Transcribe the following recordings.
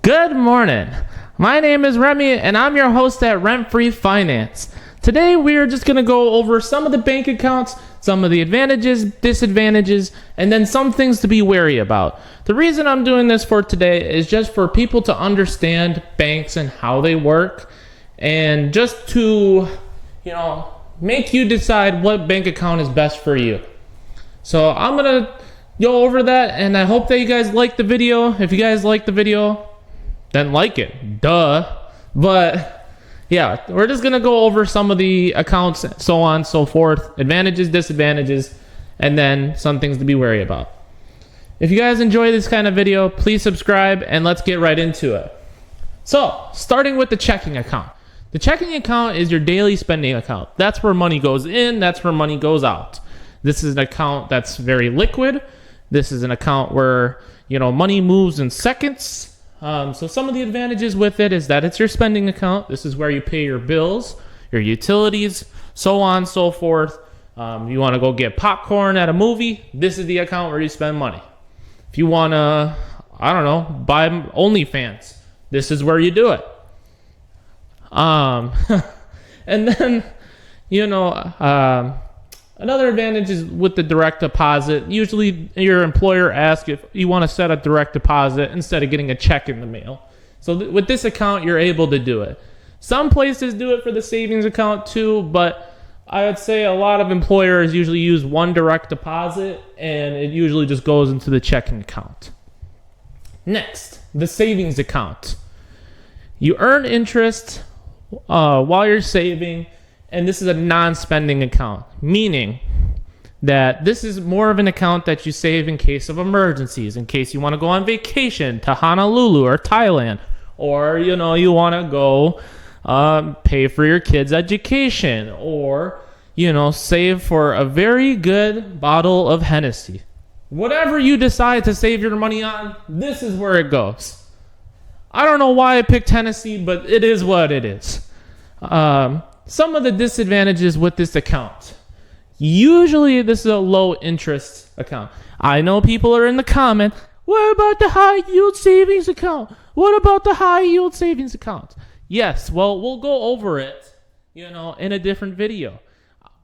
Good morning. My name is Remy, and I'm your host at Rent Free Finance. Today, we are just going to go over some of the bank accounts, some of the advantages, disadvantages, and then some things to be wary about. The reason I'm doing this for today is just for people to understand banks and how they work, and just to, make you decide what bank account is best for you. So I'm going to go over that, and I hope that you guys like the video. If you guys like the video, then like it. Duh. But yeah, we're just going to go over some of the accounts, so on and so forth, advantages, disadvantages, and then some things to be wary about. If you guys enjoy this kind of video, please subscribe, and let's get right into it. So, starting with the checking account. The checking account is your daily spending account. That's where money goes in, that's where money goes out. This is an account that's very liquid. This is an account where, money moves in seconds. So some of the advantages with it is that it's your spending account. This is where you pay your bills, your utilities, so on and so forth. You want to go get popcorn at a movie, this is the account where you spend money. If you want to, buy OnlyFans, this is where you do it. And then, another advantage is with the direct deposit. Usually your employer asks if you want to set a direct deposit instead of getting a check in the mail. So with this account, you're able to do it. Some places do it for the savings account too, but I would say a lot of employers usually use one direct deposit, and it usually just goes into the checking account. Next, the savings account. You earn interest while you're saving, and this is a non-spending account, meaning that this is more of an account that you save in case of emergencies, in case you want to go on vacation to Honolulu or Thailand, or, you want to go pay for your kids' education, or, save for a very good bottle of Hennessy. Whatever you decide to save your money on, this is where it goes. I don't know why I picked Hennessy, but it is what it is. Some of the disadvantages with this account. Usually this is a low interest account. I know people are in the comment, what about the high yield savings account? What about the high yield savings account? Yes, well, we'll go over it, in a different video.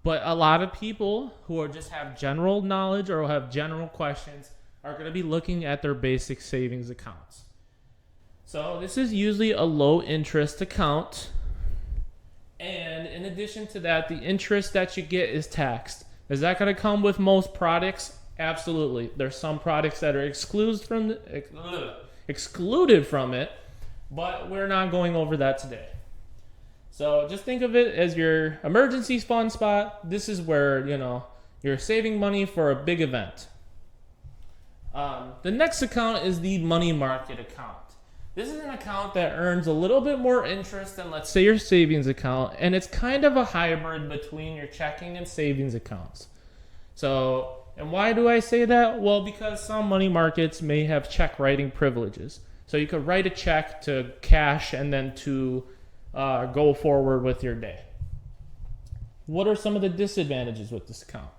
But a lot of people who are just have general knowledge or have general questions are going to be looking at their basic savings accounts. So this is usually a low interest account. And in addition to that, the interest that you get is taxed. Is that going to come with most products? Absolutely. There's some products that are excluded from it, but we're not going over that today. So just think of it as your emergency fund spot. This is where, you're saving money for a big event. The next account is the money market account. This is an account that earns a little bit more interest than, let's say, your savings account, and it's kind of a hybrid between your checking and savings accounts. So, and why do I say that? Well, because some money markets may have check writing privileges. So you could write a check to cash and then to go forward with your day. What are some of the disadvantages with this account?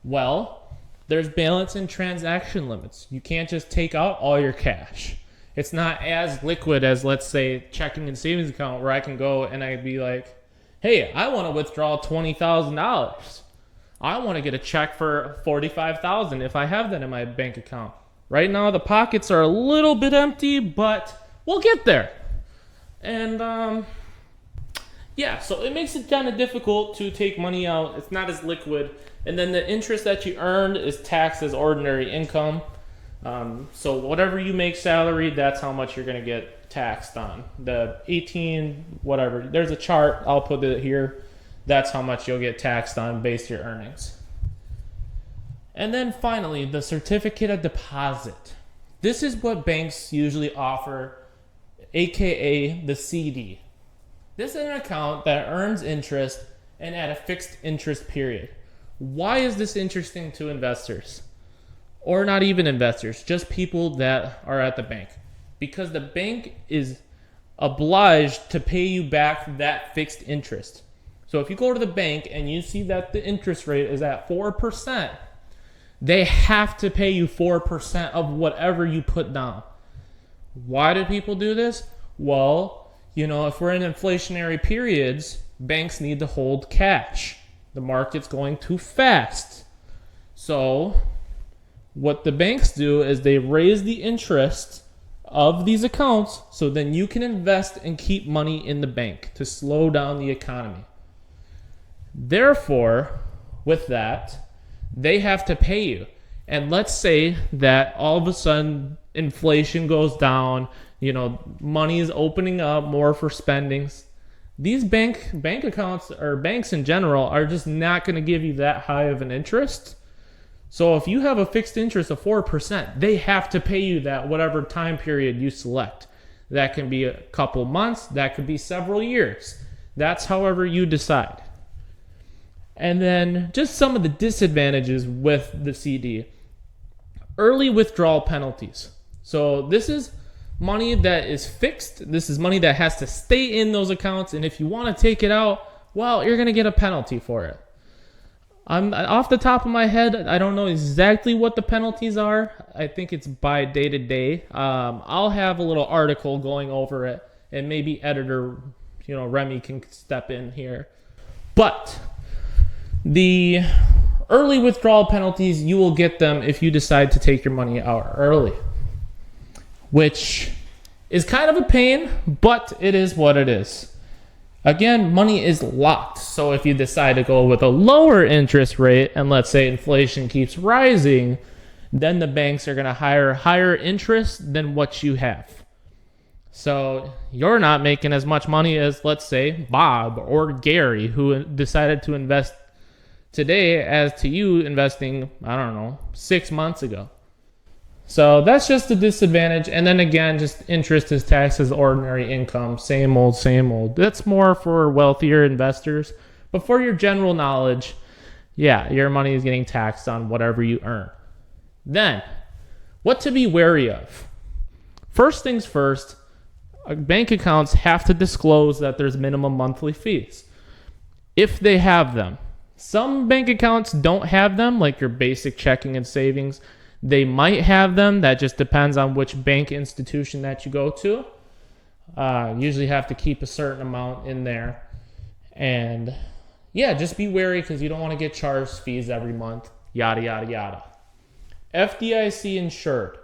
Well, there's balance and transaction limits. You can't just take out all your cash. It's not as liquid as, let's say, checking and savings account, where I can go and I'd be like, hey, I want to withdraw $20,000. I want to get a check for $45,000 if I have that in my bank account. Right now, the pockets are a little bit empty, but we'll get there. And so it makes it kind of difficult to take money out. It's not as liquid. And then the interest that you earned is taxed as ordinary income. So whatever you make salary, that's how much you're going to get taxed on. The 18, whatever. There's a chart. I'll put it here. That's how much you'll get taxed on based your earnings. And then finally, the certificate of deposit. This is what banks usually offer, aka the CD. This is an account that earns interest and at a fixed interest period. Why is this interesting to investors? Or not even investors, just people that are at the bank. Because the bank is obliged to pay you back that fixed interest. So if you go to the bank and you see that the interest rate is at 4%, they have to pay you 4% of whatever you put down. Why do people do this? Well, if we're in inflationary periods, banks need to hold cash. The market's going too fast. So what the banks do is they raise the interest of these accounts so then you can invest and keep money in the bank to slow down the economy. Therefore, with that, they have to pay you. And let's say that all of a sudden inflation goes down, money is opening up more for spendings. These bank accounts, or banks in general, are just not going to give you that high of an interest. So if you have a fixed interest of 4%, they have to pay you that whatever time period you select. That can be a couple months, that could be several years. That's however you decide. And then just some of the disadvantages with the CD. Early withdrawal penalties. So this is money that is fixed. This is money that has to stay in those accounts. And if you want to take it out, well, you're going to get a penalty for it. I'm off the top of my head, I don't know exactly what the penalties are. I think it's by day to day. I'll have a little article going over it, and maybe editor, Remy can step in here. But the early withdrawal penalties, you will get them if you decide to take your money out early, which is kind of a pain, but it is what it is. Again, money is locked. So if you decide to go with a lower interest rate, and let's say inflation keeps rising, then the banks are going to hire higher interest than what you have. So you're not making as much money as, let's say, Bob or Gary, who decided to invest today as to you investing, 6 months ago. So that's just a disadvantage. And then again, just interest is taxed as ordinary income. Same old, same old. That's more for wealthier investors. But for your general knowledge, yeah, your money is getting taxed on whatever you earn. Then, what to be wary of? First things first, bank accounts have to disclose that there's minimum monthly fees, if they have them. Some bank accounts don't have them, like your basic checking and savings. They might have them. That just depends on which bank institution that you go to. Usually have to keep a certain amount in there. And yeah, just be wary because you don't want to get charged fees every month. Yada, yada, yada. FDIC insured.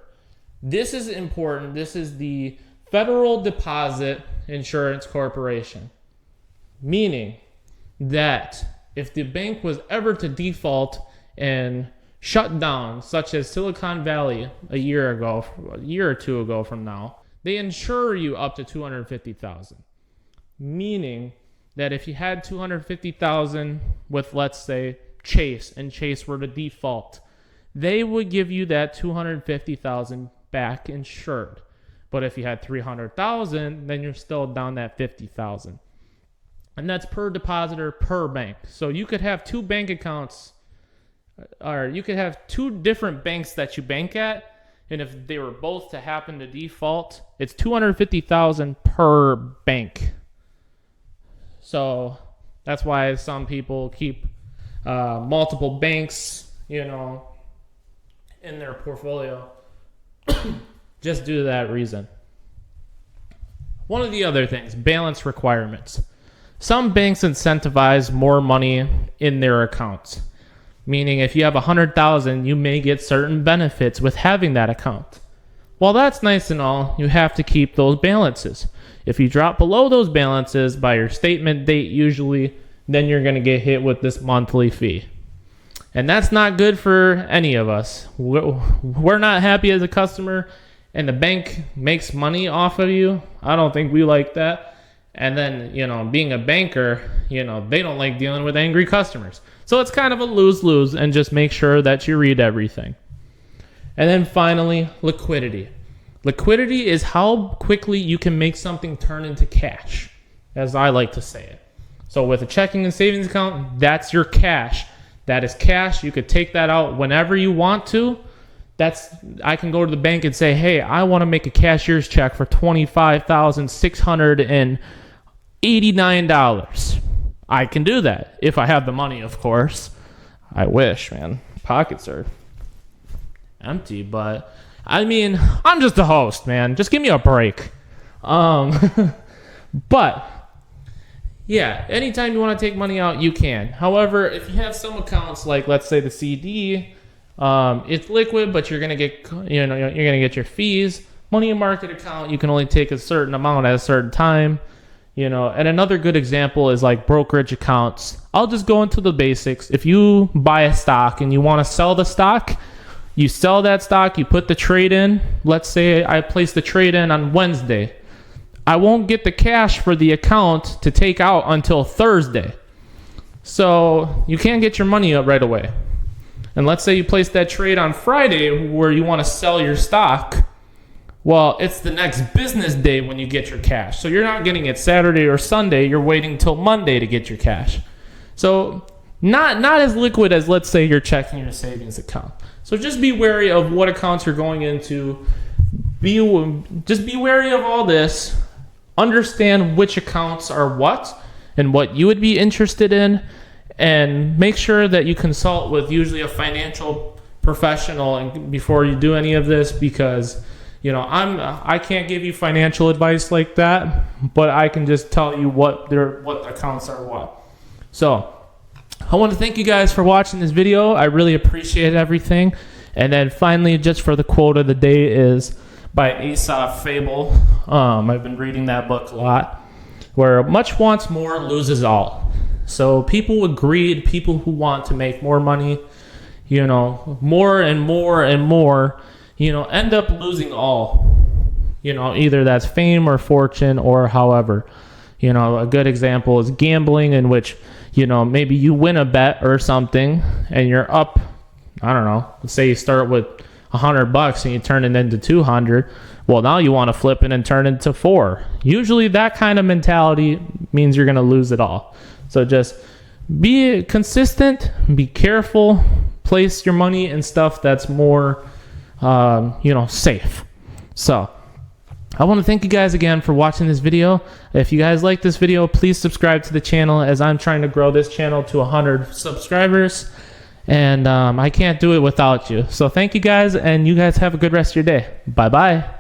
This is important. This is the Federal Deposit Insurance Corporation. Meaning that if the bank was ever to default and shut down, such as Silicon Valley a year or two ago from now, they insure you up to $250,000. Meaning that if you had $250,000 with, let's say, Chase, and Chase were to default, they would give you that $250,000 back insured. But if you had $300,000, then you're still down that $50,000. And that's per depositor, per bank. So you could have two bank accounts, or you could have two different banks that you bank at, and if they were both to happen to default, it's $250,000 per bank. So that's why some people keep multiple banks, in their portfolio, just due to that reason. One of the other things, balance requirements. Some banks incentivize more money in their accounts. Meaning if you have $100,000, you may get certain benefits with having that account. While that's nice and all, you have to keep those balances. If you drop below those balances by your statement date usually, then you're going to get hit with this monthly fee. And that's not good for any of us. We're not happy as a customer, and the bank makes money off of you. I don't think we like that. And then, being a banker, they don't like dealing with angry customers. So it's kind of a lose-lose, and just make sure that you read everything. And then finally, liquidity. Liquidity is how quickly you can make something turn into cash, as I like to say it. So with a checking and savings account, that's your cash. That is cash. You could take that out whenever you want to. I can go to the bank and say, hey, I want to make a cashier's check for $25,689. I can do that if I have the money, of course. I wish, man. Pockets are empty, but I mean, I'm just the host, man. Just give me a break. But yeah, anytime you want to take money out, you can. However, if you have some accounts, like let's say the CD, it's liquid, but you're gonna get, you're gonna get your fees. Money market account, you can only take a certain amount at a certain time. And another good example is like brokerage accounts. I'll just go into the basics. If you buy a stock and you want to sell the stock, you sell that stock, you put the trade in. Let's say I place the trade in on Wednesday. I won't get the cash for the account to take out until Thursday. So you can't get your money up right away. And let's say you place that trade on Friday where you want to sell your stock. Well, it's the next business day when you get your cash. So you're not getting it Saturday or Sunday. You're waiting till Monday to get your cash. So not as liquid as, let's say, your checking or savings account. So just be wary of what accounts you're going into. Just be wary of all this. Understand which accounts are what and what you would be interested in. And make sure that you consult with usually a financial professional before you do any of this, because I can't give you financial advice like that, but I can just tell you what accounts are what. So I want to thank you guys for watching this video. I really appreciate everything. And then finally, just for the quote of the day is by Aesop Fable. I've been reading that book a lot, where much wants more loses all. So people with greed, people who want to make more money, more and more and more, end up losing all. Either that's fame or fortune or however. A good example is gambling, in which, maybe you win a bet or something and you're up, I don't know, let's say you start with $100 and you turn it into 200. Well, now you want to flip it and turn it into 4. Usually that kind of mentality means you're going to lose it all. So just be consistent, be careful, place your money in stuff that's more safe. So I want to thank you guys again for watching this video. If you guys like this video, please subscribe to the channel, as I'm trying to grow this channel to 100 subscribers, and I can't do it without you. So thank you guys, and you guys have a good rest of your day. Bye bye.